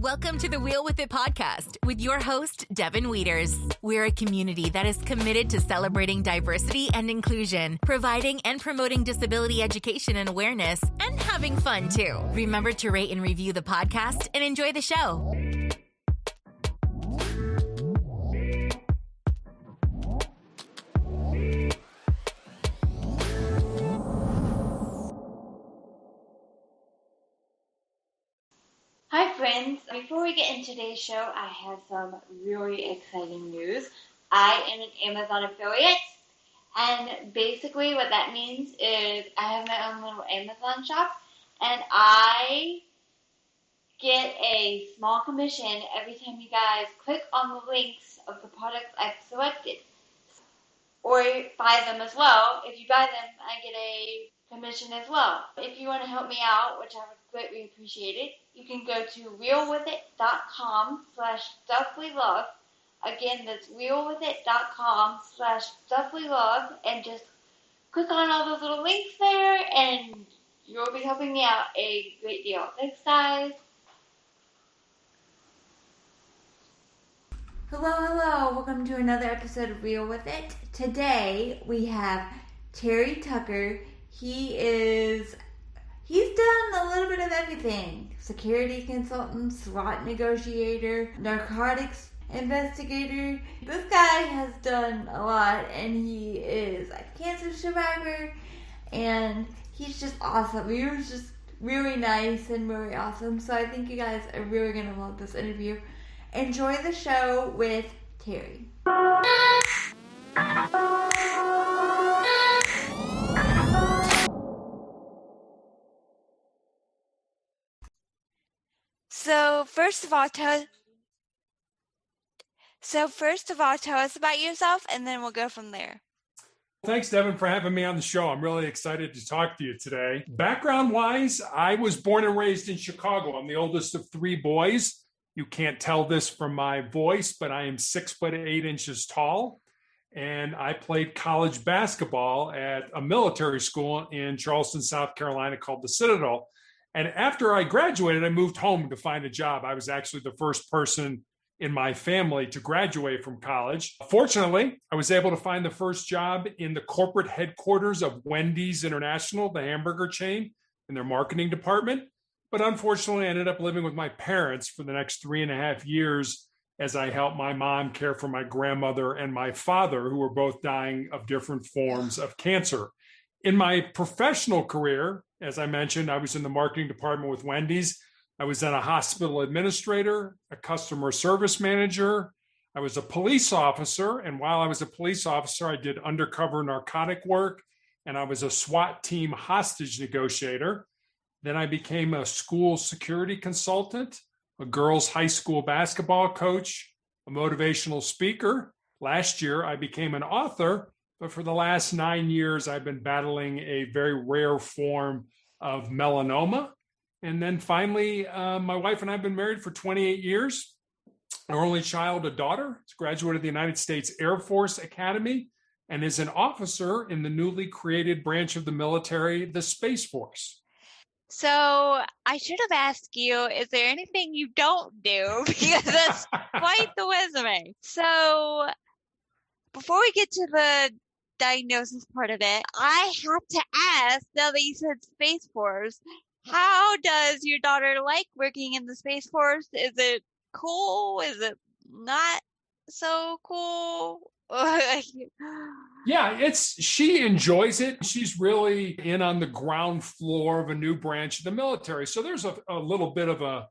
Welcome to the Wheel With It podcast with your host, Devin Wieters. We're a community that is committed to celebrating diversity and inclusion, providing and promoting disability education and awareness, and having fun too. Remember to rate and review the podcast and enjoy the show. Hi friends, before we get into today's show, I have some really exciting news. I am an Amazon affiliate, and basically what that means is I have my own little Amazon shop, and I get a small commission every time you guys click on the links of the products I've selected, or buy them as well. If you buy them, I get a commission as well. If you want to help me out, which I would greatly appreciate it, you can go to realwithit.com/stuffwelove. Again, that's realwithit.com/stuffwelove, and just click on all those little links there, and you'll be helping me out a great deal. Thanks, guys. Hello. Welcome to another episode of Real With It. Today we have Terry Tucker. He's done a little bit of everything. Security consultant, SWAT negotiator, narcotics investigator. This guy has done a lot, and he is a cancer survivor, and he's just awesome. He was just really nice and really awesome. So I think you guys are really going to love this interview. Enjoy the show with Terry. So first of all, tell us about yourself, and then we'll go from there. Thanks, Devin, for having me on the show. I'm really excited to talk to you today. Background-wise, I was born and raised in Chicago. I'm the oldest of three boys. You can't tell this from my voice, but I am 6'8" tall, and I played college basketball at a military school in Charleston, South Carolina called the Citadel. And after I graduated, I moved home to find a job. I was actually the first person in my family to graduate from college. Fortunately, I was able to find the first job in the corporate headquarters of Wendy's International, the hamburger chain, in their marketing department. But unfortunately, I ended up living with my parents for the next 3.5 years as I helped my mom care for my grandmother and my father, who were both dying of different forms of cancer. In my professional career, as I mentioned, I was in the marketing department with Wendy's. I was then a hospital administrator, a customer service manager. I was a police officer. And while I was a police officer, I did undercover narcotic work, and I was a SWAT team hostage negotiator. Then I became a school security consultant, a girls' high school basketball coach, a motivational speaker. Last year, I became an author. But for the last 9 years, I've been battling a very rare form of melanoma. And then finally, my wife and I have been married for 28 years. Our only child, a daughter, has graduated the United States Air Force Academy and is an officer in the newly created branch of the military, the Space Force. So I should have asked you, is there anything you don't do? Because that's quite the resume. So before we get to the diagnosis part of it, I have to ask, now that you said Space Force, how does your daughter like working in the Space Force? Is it cool? Is it not so cool? Yeah, she enjoys it. She's really in on the ground floor of a new branch of the military. So there's a little bit of a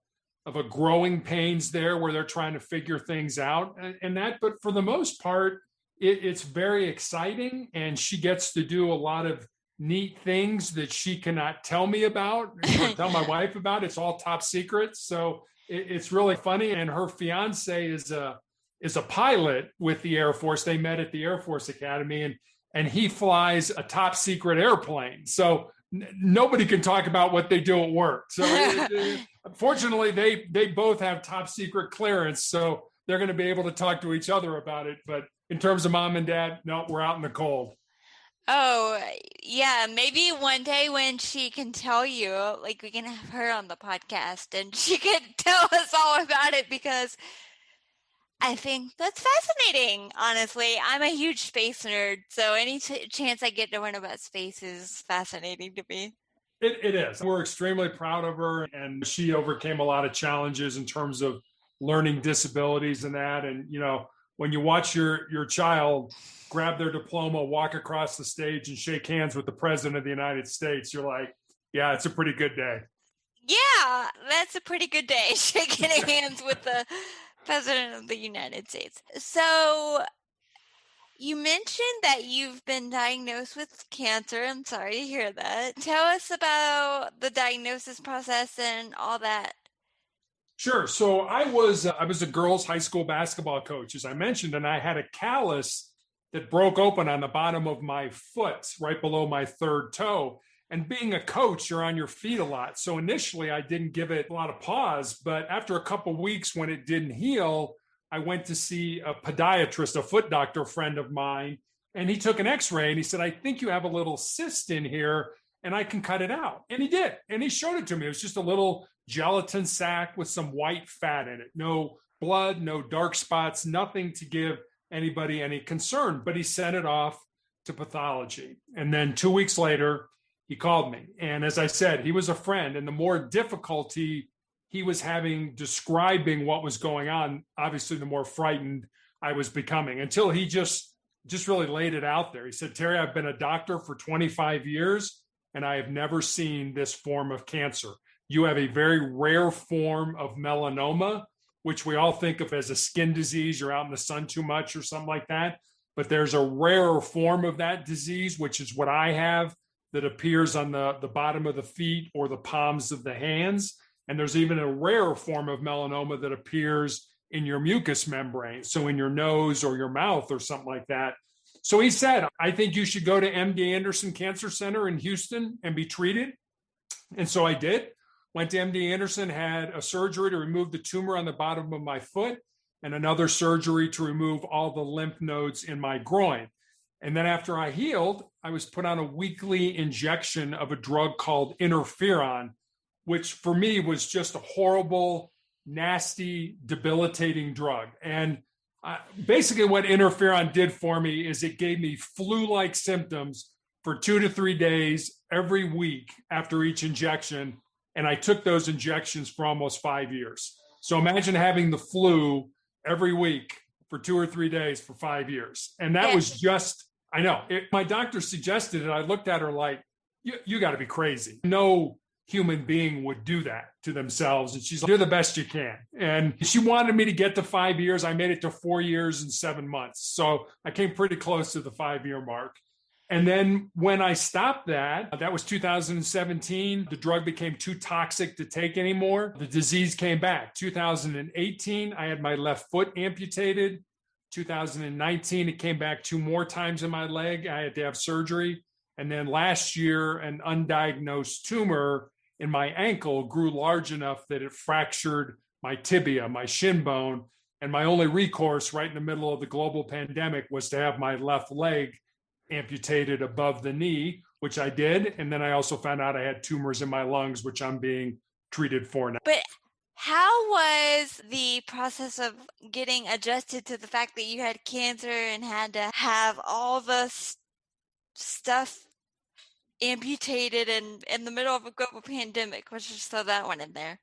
growing pains there where they're trying to figure things out and that, but for the most part, it's very exciting, and she gets to do a lot of neat things that she cannot tell me about, or tell my wife about. It's all top secret. So it's really funny. And her fiance is a pilot with the Air Force. They met at the Air Force Academy, and he flies a top secret airplane. So nobody can talk about what they do at work. So fortunately, they both have top secret clearance. So they're going to be able to talk to each other about it. But in terms of mom and dad, no, we're out in the cold. Oh, yeah. Maybe one day when she can tell you, like we can have her on the podcast and she can tell us all about it because I think that's fascinating, honestly. I'm a huge space nerd, so any chance I get to learn about space is fascinating to me. It is. We're extremely proud of her, and she overcame a lot of challenges in terms of learning disabilities and that. And, when you watch your child grab their diploma, walk across the stage and shake hands with the president of the United States, you're like, yeah, it's a pretty good day. Yeah, that's a pretty good day, shaking hands with the president of the United States. So you mentioned that you've been diagnosed with cancer. I'm sorry to hear that. Tell us about the diagnosis process and all that. Sure. So I was a girls' high school basketball coach, as I mentioned, and I had a callus that broke open on the bottom of my foot, right below my third toe. And being a coach, you're on your feet a lot. So initially, I didn't give it a lot of pause. But after a couple of weeks, when it didn't heal, I went to see a podiatrist, a foot doctor friend of mine, and he took an X-ray and he said, "I think you have a little cyst in here, and I can cut it out." And he did, and he showed it to me. It was just a little gelatin sac with some white fat in it. No blood, no dark spots, nothing to give anybody any concern. But he sent it off to pathology. And then 2 weeks later, he called me. And as I said, he was a friend. And the more difficulty he was having describing what was going on, obviously, the more frightened I was becoming, until he just really laid it out there. He said, "Terry, I've been a doctor for 25 years, and I have never seen this form of cancer. You have a very rare form of melanoma, which we all think of as a skin disease. You're out in the sun too much or something like that. But there's a rarer form of that disease, which is what I have, that appears on the bottom of the feet or the palms of the hands. And there's even a rarer form of melanoma that appears in your mucous membrane, so in your nose or your mouth or something like that." So he said, "I think you should go to MD Anderson Cancer Center in Houston and be treated." And so I did. Went to MD Anderson, had a surgery to remove the tumor on the bottom of my foot, and another surgery to remove all the lymph nodes in my groin. And then after I healed, I was put on a weekly injection of a drug called interferon, which for me was just a horrible, nasty, debilitating drug. And basically what interferon did for me is it gave me flu-like symptoms for 2 to 3 days every week after each injection. And I took those injections for almost 5 years. So imagine having the flu every week for 2 or 3 days for 5 years. And that was just, I know, my doctor suggested it. I looked at her like, you got to be crazy. No human being would do that to themselves. And she's like, "You're the best you can." And she wanted me to get to 5 years. I made it to 4 years and 7 months. So I came pretty close to the 5-year mark. And then when I stopped that was 2017. The drug became too toxic to take anymore. The disease came back. 2018, I had my left foot amputated. 2019, it came back 2 more times in my leg. I had to have surgery. And then last year, an undiagnosed tumor in my ankle grew large enough that it fractured my tibia, my shin bone. And my only recourse right in the middle of the global pandemic was to have my left leg amputated above the knee, which I did. And then I also found out I had tumors in my lungs, which I'm being treated for now. But how was the process of getting adjusted to the fact that you had cancer and had to have all the stuff amputated in the middle of a global pandemic? Let's just throw that one in there.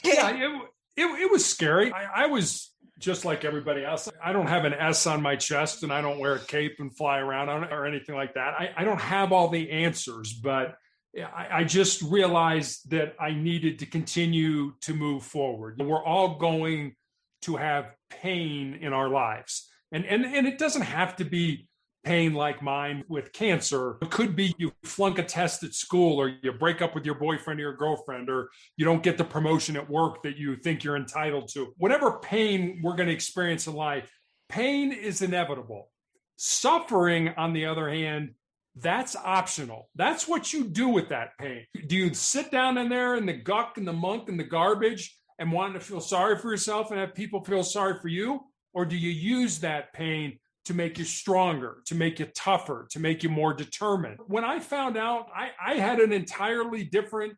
Yeah, it was scary. I was just like everybody else. I don't have an S on my chest, and I don't wear a cape and fly around or anything like that. I don't have all the answers, but I just realized that I needed to continue to move forward. We're all going to have pain in our lives. And it doesn't have to be pain like mine with cancer. It could be you flunk a test at school, or you break up with your boyfriend or your girlfriend, or you don't get the promotion at work that you think you're entitled to. Whatever pain we're going to experience in life, pain is inevitable. Suffering, on the other hand, that's optional. That's what you do with that pain. Do you sit down in there in the guck and the muck and the garbage and want to feel sorry for yourself and have people feel sorry for you? Or do you use that pain to make you stronger, to make you tougher, to make you more determined. When I found out, I had an entirely different,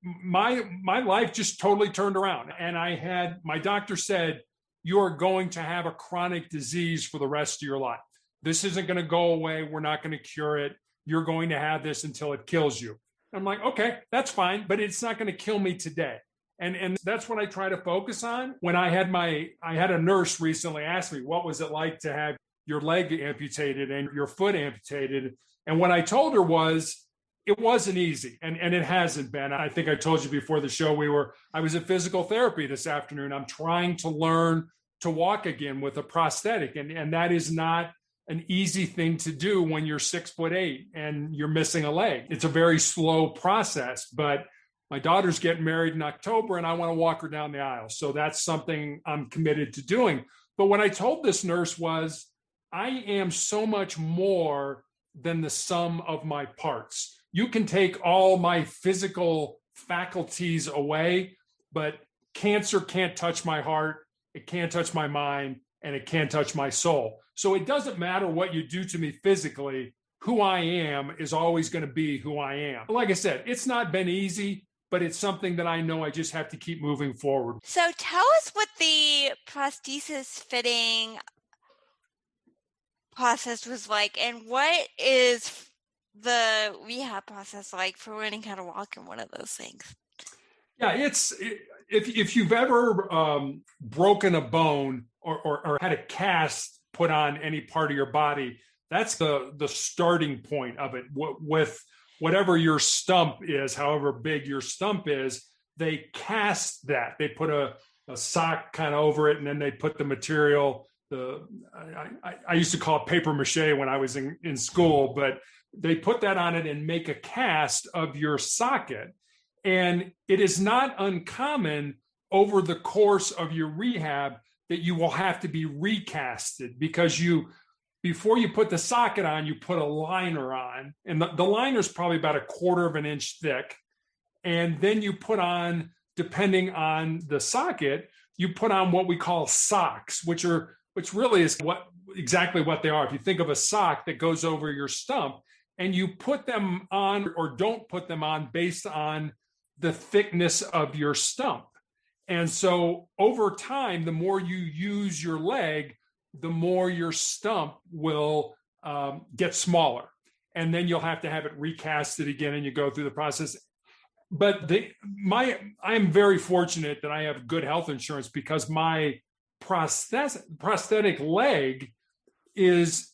my life just totally turned around. And my doctor said, you are going to have a chronic disease for the rest of your life. This isn't going to go away. We're not going to cure it. You're going to have this until it kills you. I'm like, okay, that's fine, but it's not going to kill me today. And that's what I try to focus on. When I had a nurse recently ask me, what was it like to have your leg amputated and your foot amputated? And what I told her was, it wasn't easy, and it hasn't been. I think I told you before the show, I was at physical therapy this afternoon. I'm trying to learn to walk again with a prosthetic, and that is not an easy thing to do when you're 6'8" and you're missing a leg. It's a very slow process, but my daughter's getting married in October and I want to walk her down the aisle. So that's something I'm committed to doing. But what I told this nurse was, I am so much more than the sum of my parts. You can take all my physical faculties away, but cancer can't touch my heart, it can't touch my mind, and it can't touch my soul. So it doesn't matter what you do to me physically, who I am is always going to be who I am. Like I said, it's not been easy, but it's something that I know I just have to keep moving forward. So tell us what the prosthesis fitting process was like, and what is the rehab process like for learning how to walk in one of those things? Yeah, if you've ever broken a bone or had a cast put on any part of your body, that's the starting point of it. With whatever your stump is, however big your stump is, they cast that. They put a sock kind of over it, and then they put the material. I used to call it paper mache when I was in school, but they put that on it and make a cast of your socket. And it is not uncommon over the course of your rehab that you will have to be recasted, because before you put the socket on, you put a liner on, and the liner is probably about 1/4 of an inch thick. And then you put on, depending on the socket, you put on what we call socks, which really is exactly what they are. If you think of a sock that goes over your stump, and you put them on or don't put them on based on the thickness of your stump. And so over time, the more you use your leg, the more your stump will get smaller. And then you'll have to have it recasted again, and you go through the process. But I am very fortunate that I have good health insurance, because my prosthetic leg is,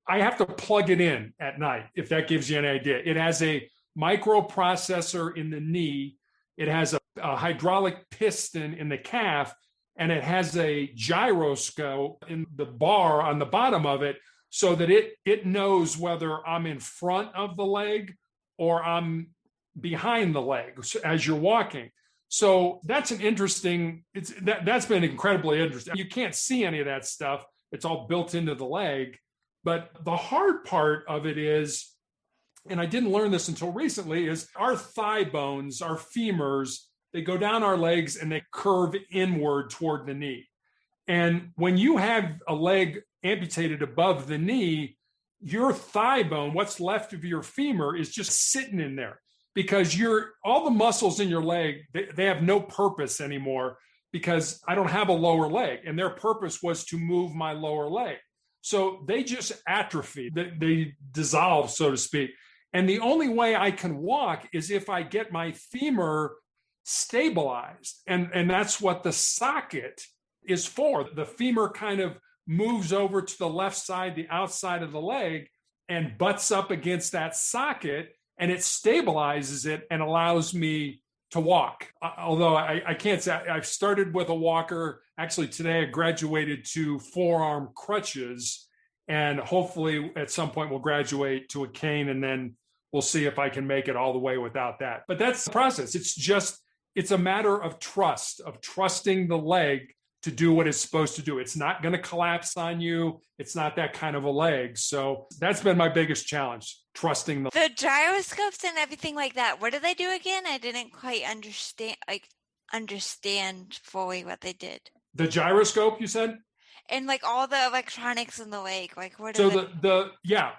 I have to plug it in at night, if that gives you an idea. It has a microprocessor in the knee. It has a hydraulic piston in the calf, and it has a gyroscope in the bar on the bottom of it, so that it knows whether I'm in front of the leg or I'm behind the leg as you're walking. So that's that's been incredibly interesting. You can't see any of that stuff. It's all built into the leg. But the hard part of it is, and I didn't learn this until recently, is our thigh bones, our femurs, they go down our legs and they curve inward toward the knee. And when you have a leg amputated above the knee, your thigh bone, what's left of your femur, is just sitting in there, because all the muscles in your leg, they have no purpose anymore, because I don't have a lower leg, and their purpose was to move my lower leg. So they just atrophy, they dissolve, so to speak. And the only way I can walk is if I get my femur stabilized. And that's what the socket is for. The femur kind of moves over to the left side, the outside of the leg, and butts up against that socket, and it stabilizes it and allows me to walk. Although I can't say, I've started with a walker. Actually, today I graduated to forearm crutches, and hopefully at some point we'll graduate to a cane, and then we'll see if I can make it all the way without that. But that's the process. It's a matter of trusting the leg to do what it's supposed to do. It's not going to collapse on you. It's not that kind of a leg. So that's been my biggest challenge, trusting the gyroscopes and everything like that. What do they do again? I didn't quite understand fully what they did. The gyroscope, you said? and like all the electronics in the leg. Like what So are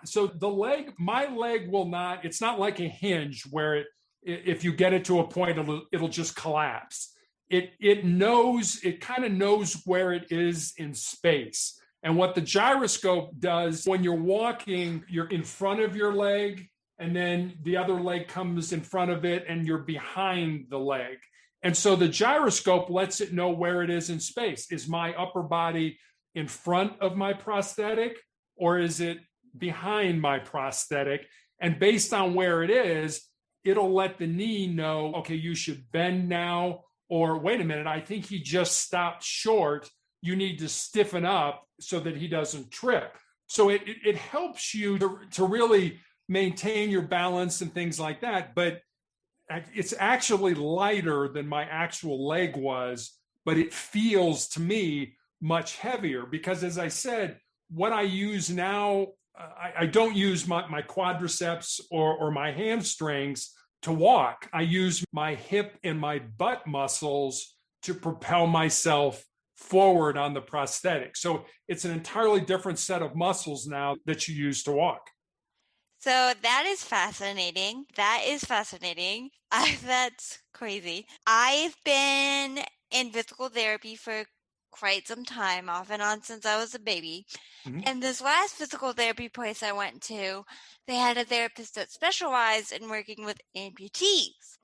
so the leg, my leg will not, it's not like a hinge where if you get it to a point, it'll just collapse. It knows, it kind of knows where it is in space. And what the gyroscope does, when you're walking, you're in front of your leg, and then the other leg comes in front of it, and you're behind the leg. And so the gyroscope lets it know where it is in space. Is my upper body in front of my prosthetic, or is it behind my prosthetic? And based on where it is, it'll let the knee know, okay, you should bend now, or wait a minute, I think he just stopped short. You need to stiffen up so that he doesn't trip. So it helps you to really maintain your balance and things like that. But it's actually lighter than my actual leg was, but it feels to me much heavier because, as I said, what I use now, I don't use my quadriceps or my hamstrings to walk. I use my hip and my butt muscles to propel myself forward on the prosthetic. So it's an entirely different set of muscles now that you use to walk. So that is fascinating. That's crazy. I've been in physical therapy for quite some time, off and on since I was a baby. Mm-hmm. And this last physical therapy place I went to, they had a therapist that specialized in working with amputees.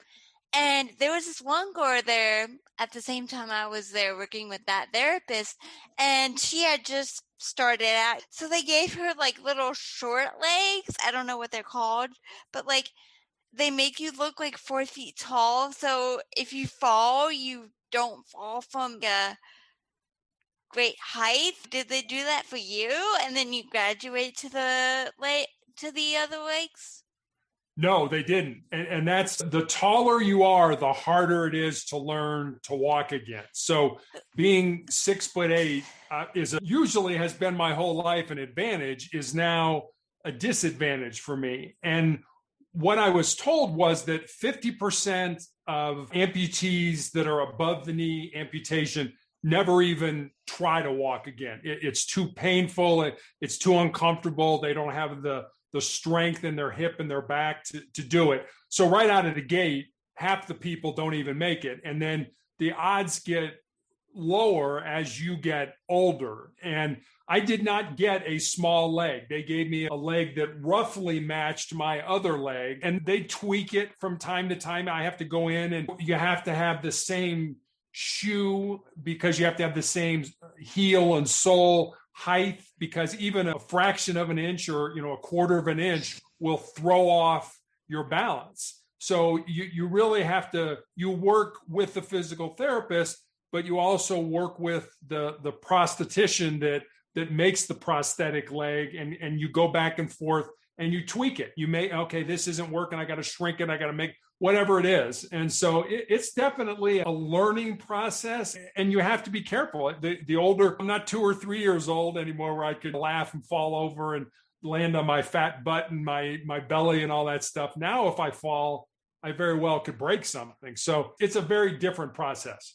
And there was this one girl there at the same time I was there working with that therapist, and she had just started out. So they gave her like little short legs. I don't know what they're called, but like they make you look like 4 feet tall. So if you fall, you don't fall from a great height. Did they do that for you? And then you graduate to the other legs? No, they didn't. And that's, the taller you are, the harder it is to learn to walk again. So being 6'8" usually has been my whole life an advantage, is now a disadvantage for me. And what I was told was that 50% of amputees that are above the knee amputation never even try to walk again. It's too painful. It's too uncomfortable. They don't have the strength in their hip and their back to do it. So right out of the gate, half the people don't even make it. And then the odds get lower as you get older. And I did not get a small leg. They gave me a leg that roughly matched my other leg, and they tweak it from time to time. I have to go in, and you have to have the same shoe because you have to have the same heel and sole height, because even a fraction of an inch or a quarter of an inch will throw off your balance. So you really have to, you work with the physical therapist, but you also work with the prosthetician that makes the prosthetic leg, and you go back and forth and you tweak it. You may, okay, this isn't working, I got to shrink it, I got to make whatever it is. And so it's definitely a learning process, and you have to be careful. The older, I'm not 2 or 3 years old anymore where I could laugh and fall over and land on my fat butt and my belly and all that stuff. Now, if I fall, I very well could break something. So it's a very different process.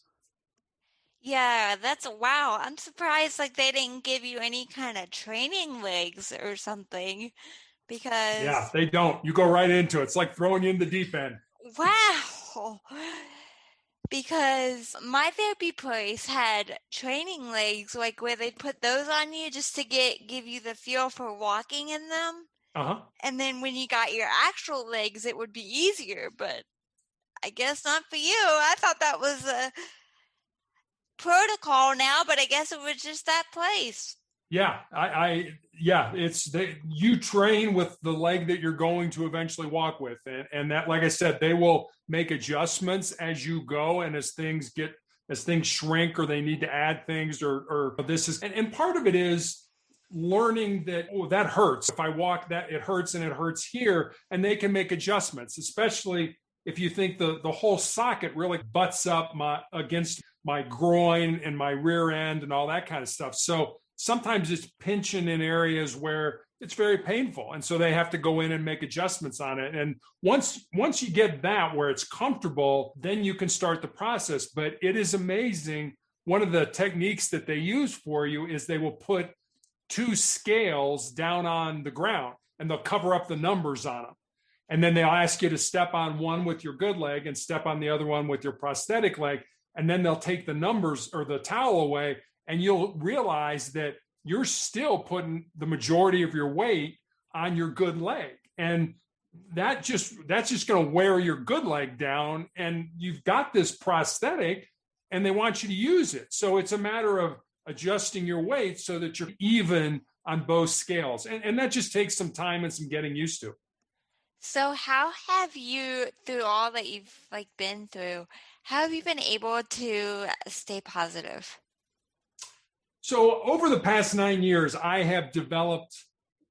Yeah, wow. I'm surprised like they didn't give you any kind of training legs or something, because yeah, they don't. You go right into it. It's like throwing you in the deep end. Wow. Because my therapy place had training legs, like where they put those on you just to give you the feel for walking in them. Uh-huh. And then when you got your actual legs, it would be easier, but I guess not for you. I thought that was a protocol now, but I guess it was just that place. Yeah, you train with the leg that you're going to eventually walk with. And that, like I said, they will make adjustments as you go. And as things shrink or they need to add things or this is, and part of it is learning that, oh, that hurts. If I walk that, it hurts and it hurts here. And they can make adjustments, especially if you think the whole socket really butts up against my groin and my rear end and all that kind of stuff. So sometimes it's pinching in areas where it's very painful. And so they have to go in and make adjustments on it. And once you get that where it's comfortable, then you can start the process. But it is amazing one of the techniques that they use for you is they will put 2 scales down on the ground and they'll cover up the numbers on them. And then they'll ask you to step on one with your good leg and step on the other one with your prosthetic leg. And then they'll take the numbers or the towel away, and you'll realize that you're still putting the majority of your weight on your good leg. And that's just going to wear your good leg down. And you've got this prosthetic and they want you to use it. So it's a matter of adjusting your weight so that you're even on both scales. And that just takes some time and some getting used to. So how have you, through all that you've been through, how have you been able to stay positive? So over the past 9 years, I have developed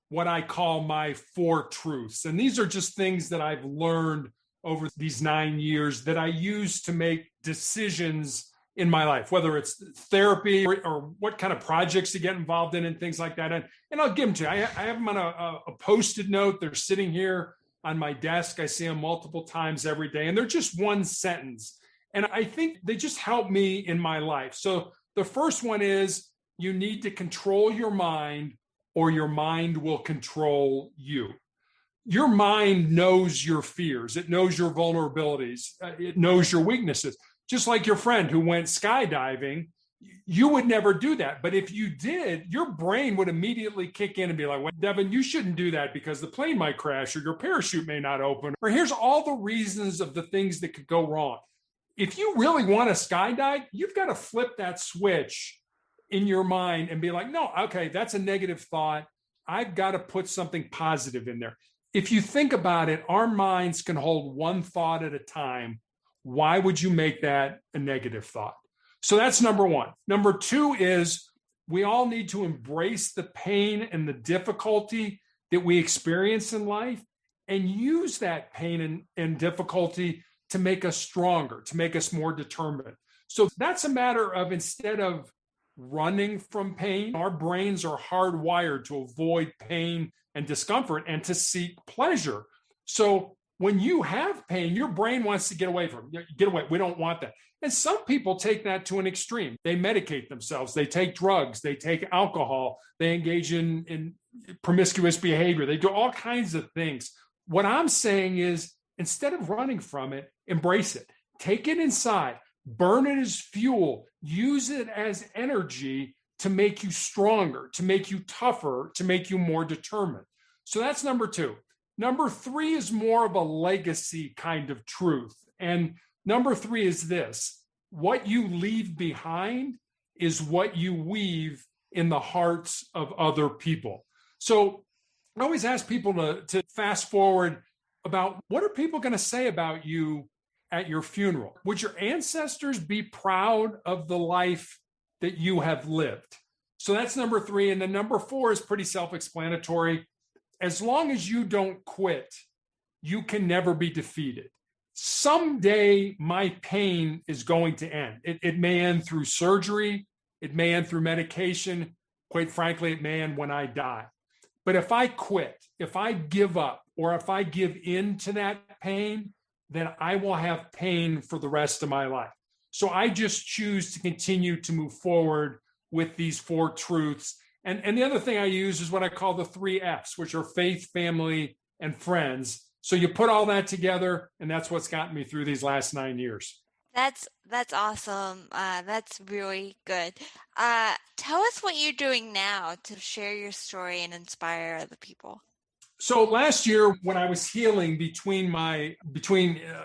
what I call my 4 truths. And these are just things that I've learned over these 9 years that I use to make decisions in my life, whether it's therapy or what kind of projects to get involved in and things like that. And I'll give them to you. I have them on a Post-it note. They're sitting here on my desk. I see them multiple times every day, and they're just one sentence. And I think they just help me in my life. So the first one is, you need to control your mind or your mind will control you. Your mind knows your fears. It knows your vulnerabilities. It knows your weaknesses. Just like your friend who went skydiving, you would never do that. But if you did, your brain would immediately kick in and be like, well, Devin, you shouldn't do that because the plane might crash or your parachute may not open. Or here's all the reasons of the things that could go wrong. If you really want to skydive, you've got to flip that switch in your mind and be like, no, okay, that's a negative thought. I've got to put something positive in there. If you think about it, our minds can hold one thought at a time. Why would you make that a negative thought? So that's number one. Number 2 is we all need to embrace the pain and the difficulty that we experience in life and use that pain and difficulty to make us stronger, to make us more determined. So that's a matter of, instead of running from pain, our brains are hardwired to avoid pain and discomfort and to seek pleasure. So when you have pain, your brain wants to get away from it. Get away. We don't want that. And some people take that to an extreme. They medicate themselves. They take drugs. They take alcohol. They engage in promiscuous behavior. They do all kinds of things. What I'm saying is, instead of running from it, embrace it. Take it inside. Burn it as fuel. Use it as energy to make you stronger, to make you tougher, to make you more determined. So that's number 2. Number 3 is more of a legacy kind of truth. And number 3 is this: what you leave behind is what you weave in the hearts of other people. So I always ask people to fast forward about, what are people going to say about you at your funeral? Would your ancestors be proud of the life that you have lived? So that's number 3. And then number 4 is pretty self-explanatory. As long as you don't quit, you can never be defeated. Someday my pain is going to end. It may end through surgery. It may end through medication. Quite frankly, it may end when I die. But if I quit, if I give up, or if I give in to that pain, then I will have pain for the rest of my life. So I just choose to continue to move forward with these 4 truths. And the other thing I use is what I call the 3 Fs, which are faith, family, and friends. So you put all that together, and that's what's gotten me through these last 9 years. That's awesome. That's really good. Tell us what you're doing now to share your story and inspire other people. So last year, when I was healing between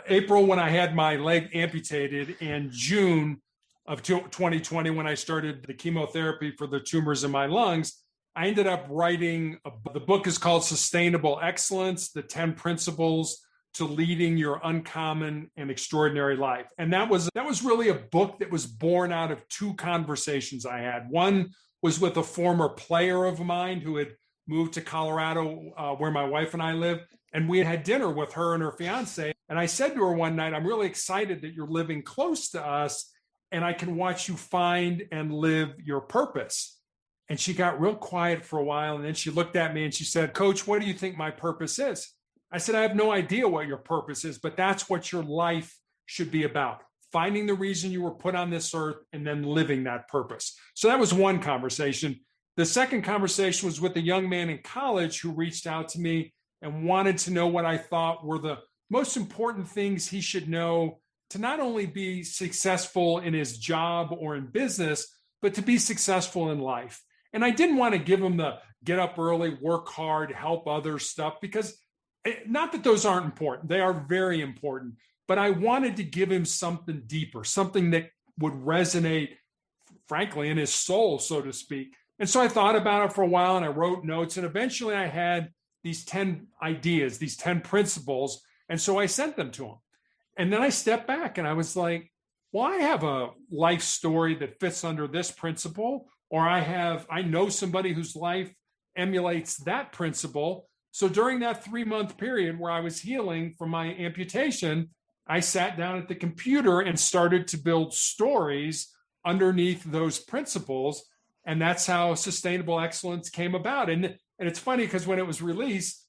April, when I had my leg amputated, and June of 2020, when I started the chemotherapy for the tumors in my lungs, I ended up writing the book is called Sustainable Excellence: The 10 Principles to Leading Your Uncommon and Extraordinary Life. And that was really a book that was born out of 2 conversations I had. One was with a former player of mine who had moved to Colorado, where my wife and I live. And we had dinner with her and her fiance. And I said to her one night, I'm really excited that you're living close to us and I can watch you find and live your purpose. And she got real quiet for a while. And then she looked at me and she said, Coach, what do you think my purpose is? I said, I have no idea what your purpose is, but that's what your life should be about. finding the reason you were put on this earth and then living that purpose. So that was one conversation. The second conversation was with a young man in college who reached out to me and wanted to know what I thought were the most important things he should know to not only be successful in his job or in business, but to be successful in life. And I didn't want to give him the get up early, work hard, help others stuff, because not that those aren't important. They are very important. But I wanted to give him something deeper, something that would resonate, frankly, in his soul, so to speak. And so I thought about it for a while and I wrote notes. And eventually I had these 10 ideas, these 10 principles. And so I sent them to him. And then I stepped back and I was like, well, I have a life story that fits under this principle, or I know somebody whose life emulates that principle. So during that 3-month period where I was healing from my amputation, I sat down at the computer and started to build stories underneath those principles. And that's how Sustainable Excellence came about. And it's funny because when it was released,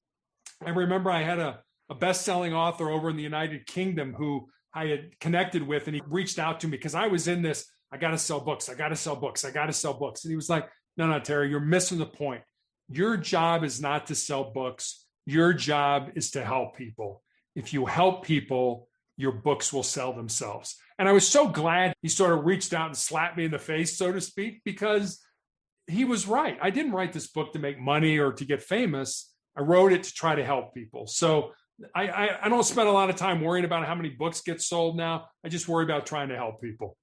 I remember I had a best-selling author over in the United Kingdom who I had connected with, and he reached out to me because I was in this, I got to sell books. I got to sell books. I got to sell books. And he was like, no, Terry, you're missing the point. Your job is not to sell books. Your job is to help people. If you help people, your books will sell themselves. And I was so glad he sort of reached out and slapped me in the face, so to speak, because he was right. I didn't write this book to make money or to get famous. I wrote it to try to help people. So I don't spend a lot of time worrying about how many books get sold now. I just worry about trying to help people.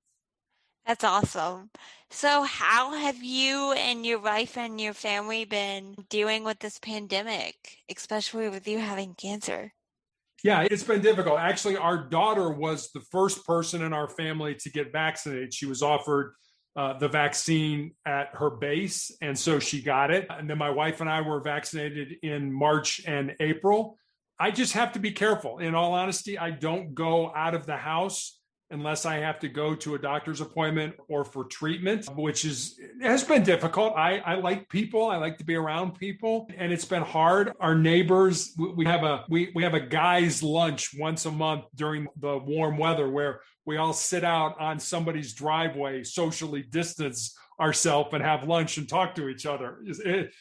That's awesome. So how have you and your wife and your family been dealing with this pandemic, especially with you having cancer? Yeah, it's been difficult. Actually, our daughter was the first person in our family to get vaccinated. She was offered the vaccine at her base, and so she got it. And then my wife and I were vaccinated in March and April. I just have to be careful. In all honesty, I don't go out of the house unless I have to go to a doctor's appointment or for treatment, which has been difficult. I like people. I like to be around people, and it's been hard. Our neighbors, we have a guys' lunch once a month during the warm weather where we all sit out on somebody's driveway, socially distance ourselves, and have lunch and talk to each other.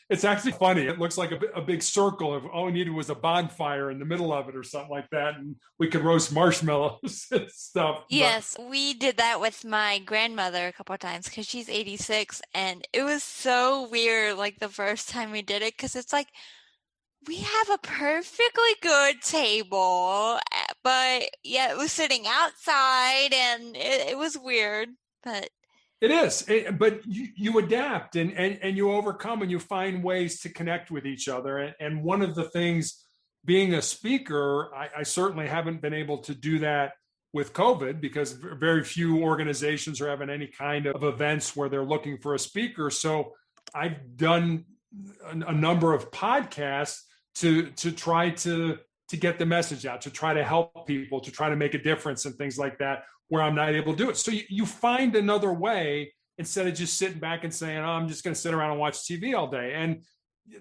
It's actually funny. It looks like a big circle of all we needed was a bonfire in the middle of it or something like that, and we could roast marshmallows and stuff. Yes, we did that with my grandmother a couple of times because she's 86, and it was so weird, like the first time we did it, because it's like we have a perfectly good table, but yeah, it was sitting outside, and it was weird, but it is, but you adapt and you overcome and you find ways to connect with each other. And one of the things, being a speaker, I certainly haven't been able to do that with COVID because very few organizations are having any kind of events where they're looking for a speaker. So I've done a number of podcasts to try to get the message out, to try to help people, to try to make a difference and things like that, where I'm not able to do it. So you find another way instead of just sitting back and saying, oh, I'm just going to sit around and watch TV all day. And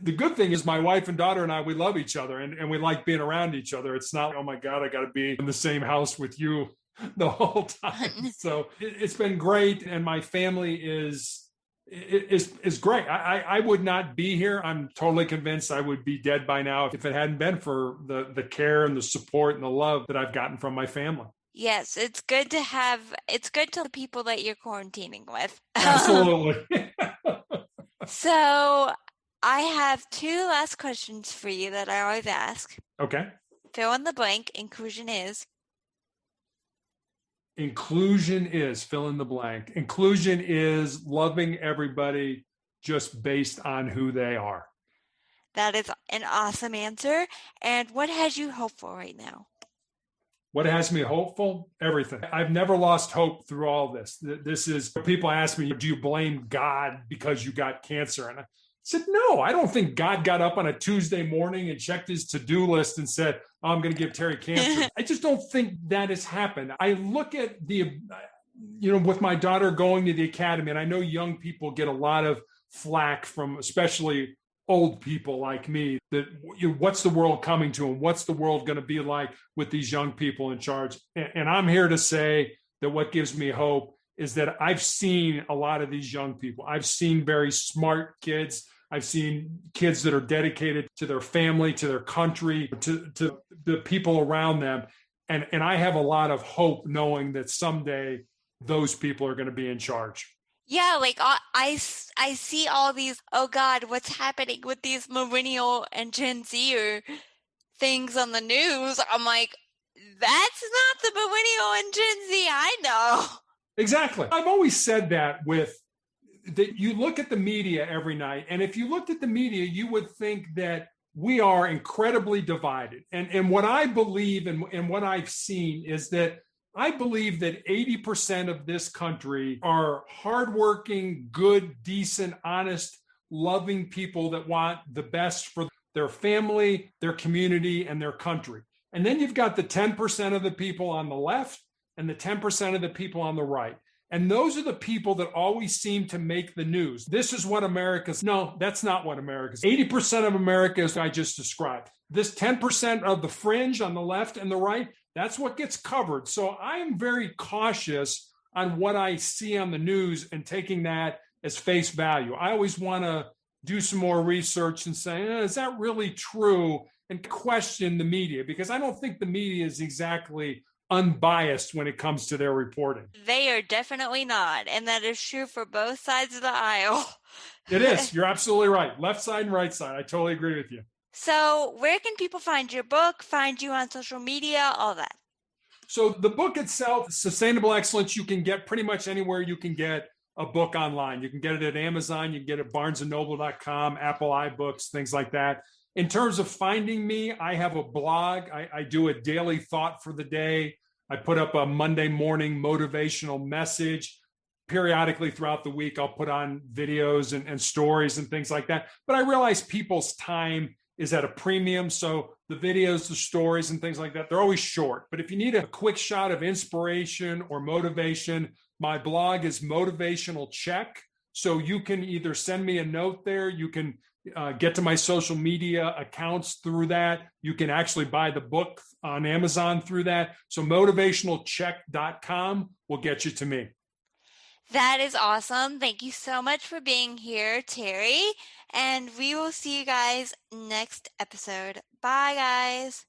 the good thing is my wife and daughter and I, we love each other and we like being around each other. It's not, oh my God, I got to be in the same house with you the whole time. So it's been great. And my family is great. I would not be here. I'm totally convinced I would be dead by now if it hadn't been for the care and the support and the love that I've gotten from my family. yes, it's good to have the people that you're quarantining with. Absolutely. So I have 2 last questions for you that I always ask. Okay. Fill in the blank. Inclusion is fill in the blank. Inclusion is loving everybody just based on who they are. That is an awesome answer. And what has you hopeful right now? What has me hopeful? Everything. I've never lost hope through all this. This is, people ask me, do you blame God because you got cancer? And I said, no, I don't think God got up on a Tuesday morning and checked his to-do list and said, oh, I'm going to give Terry cancer. I just don't think that has happened. I look at with my daughter going to the academy, and I know young people get a lot of flack from especially old people like me, that what's the world coming to and what's the world going to be like with these young people in charge? And I'm here to say that what gives me hope is that I've seen a lot of these young people. I've seen very smart kids. I've seen kids that are dedicated to their family, to their country, to the people around them. And I have a lot of hope knowing that someday those people are going to be in charge. Yeah, like I see all these, oh God, what's happening with these millennial and Gen Zer things on the news. I'm like, that's not the millennial and Gen Z I know. Exactly. I've always said that you look at the media every night, and if you looked at the media, you would think that we are incredibly divided. And what I believe and what I've seen is that I believe that 80% of this country are hardworking, good, decent, honest, loving people that want the best for their family, their community, and their country. And then you've got the 10% of the people on the left and the 10% of the people on the right. And those are the people that always seem to make the news. This is what America's. No, that's not what America's. 80% of America is I just described. This 10% of the fringe on the left and the right, that's what gets covered. So I am very cautious on what I see on the news and taking that as face value. I always want to do some more research and say, is that really true? And question the media, because I don't think the media is exactly unbiased when it comes to their reporting. They are definitely not. And that is true for both sides of the aisle. It is. You're absolutely right. Left side and right side. I totally agree with you. So where can people find your book, find you on social media, all that? So the book itself, Sustainable Excellence, you can get pretty much anywhere you can get a book online. You can get it at Amazon. You can get it at barnesandnoble.com, Apple iBooks, things like that. In terms of finding me, I have a blog. I do a daily thought for the day. I put up a Monday morning motivational message. Periodically throughout the week, I'll put on videos and stories and things like that. But I realize people's time is at a premium. So the videos, the stories and things like that, they're always short. But if you need a quick shot of inspiration or motivation, my blog is Motivational Check. So you can either send me a note there. You can get to my social media accounts through that. You can actually buy the book on Amazon through that. So motivationalcheck.com will get you to me. That is awesome. Thank you so much for being here, Terry. And we will see you guys next episode. Bye, guys.